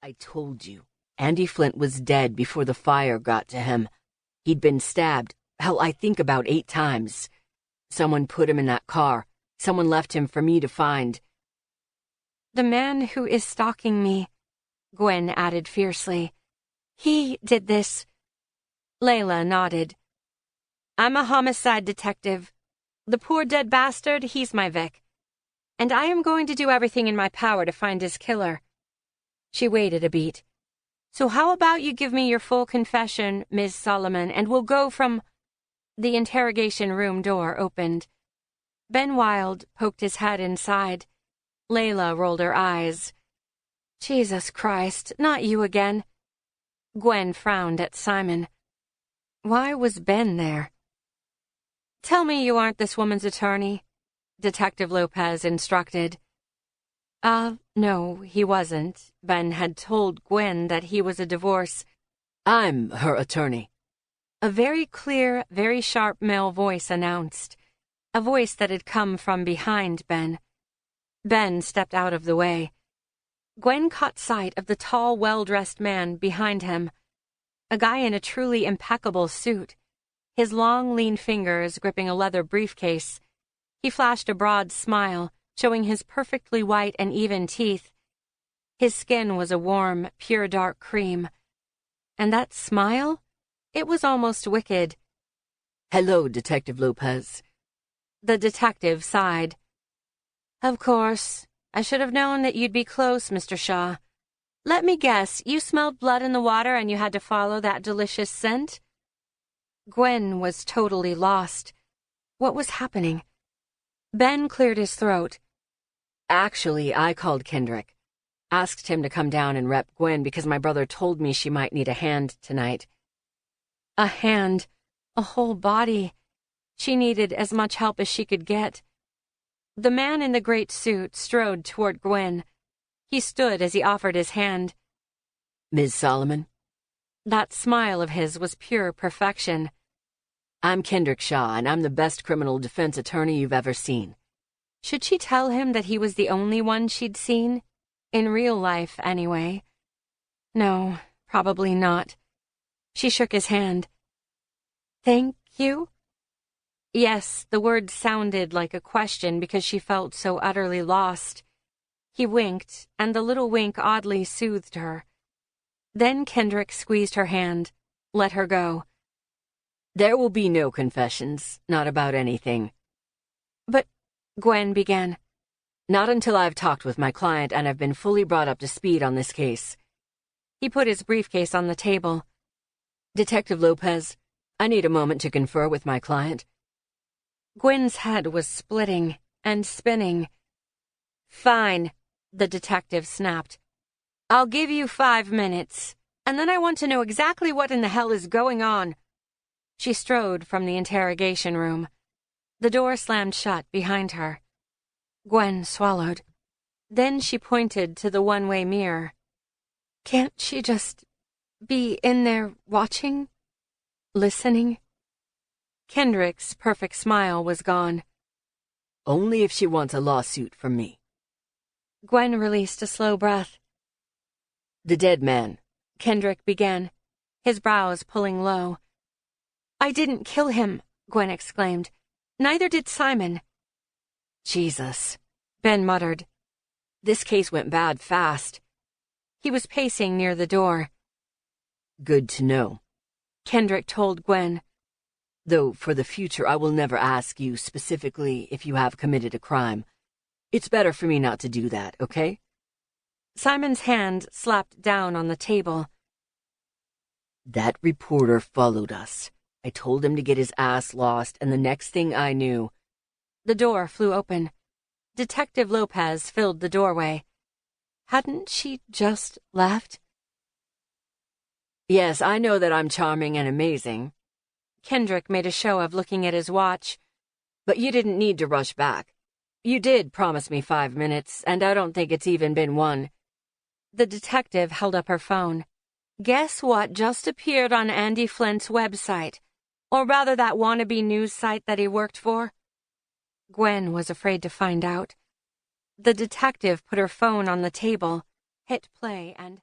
I told you. Andy Flint was dead before the fire got to him. He'd been stabbed, hell, I think about 8 times. Someone put him in that car. Someone left him for me to find. The man who is stalking me, Gwen added fiercely. He did this. Layla nodded. I'm a homicide detective. The poor dead bastard, he's my Vic. And I am going to do everything in my power to find his killer. She waited a beat. So how about you give me your full confession, Ms. Solomon, and we'll go from... The interrogation room door opened. Ben Wilde poked his head inside. Layla rolled her eyes. Jesus Christ, not you again. Gwen frowned at Simon. Why was Ben there? Tell me you aren't this woman's attorney, Detective Lopez instructed. No, he wasn't. Ben had told Gwen that he was a divorce. I'm her attorney. A very clear, very sharp male voice announced. A voice that had come from behind Ben. Ben stepped out of the way. Gwen caught sight of the tall, well-dressed man behind him. A guy in a truly impeccable suit. His long, lean fingers gripping a leather briefcase. He flashed a broad smile, showing his perfectly white and even teeth. His skin was a warm, pure dark cream. And that smile? It was almost wicked. Hello, Detective Lopez. The detective sighed. Of course. I should have known that you'd be close, Mr. Shaw. Let me guess, you smelled blood in the water and you had to follow that delicious scent? Gwen was totally lost. What was happening? Ben cleared his throat. Actually, I called Kendrick. Asked him to come down and rep Gwen because my brother told me she might need a hand tonight. A hand. A whole body. She needed as much help as she could get. The man in the great suit strode toward Gwen. He stood as he offered his hand. Ms. Solomon? That smile of his was pure perfection. I'm Kendrick Shaw, and I'm the best criminal defense attorney you've ever seen. Should she tell him that he was the only one she'd seen? In real life, anyway. No, probably not. She shook his hand. Thank you? Yes, the word sounded like a question because she felt so utterly lost. He winked, and the little wink oddly soothed her. Then Kendrick squeezed her hand, let her go. There will be no confessions, not about anything. But, Gwen began. Not until I've talked with my client and have been fully brought up to speed on this case. He put his briefcase on the table. Detective Lopez, I need a moment to confer with my client. Gwen's head was splitting and spinning. Fine, the detective snapped. I'll give you 5 minutes, and then I want to know exactly what in the hell is going on. She strode from the interrogation room. The door slammed shut behind her. Gwen swallowed. Then she pointed to the one-way mirror. Can't she just be in there watching? Listening? Kendrick's perfect smile was gone. Only if she wants a lawsuit from me. Gwen released a slow breath. The dead man, Kendrick began, his brows pulling low. I didn't kill him, Gwen exclaimed. Neither did Simon. Jesus, Ben muttered. This case went bad fast. He was pacing near the door. Good to know, Kendrick told Gwen. Though for the future I will never ask you specifically if you have committed a crime. It's better for me not to do that, okay? Simon's hand slapped down on the table. That reporter followed us. I told him to get his ass lost, and the next thing I knew... The door flew open. Detective Lopez filled the doorway. Hadn't she just left? Yes, I know that I'm charming and amazing. Kendrick made a show of looking at his watch. But you didn't need to rush back. You did promise me 5 minutes, and I don't think it's even been 1. The detective held up her phone. Guess what just appeared on Andy Flint's website? Or rather that wannabe news site that he worked for? Gwen was afraid to find out. The detective put her phone on the table, hit play, and...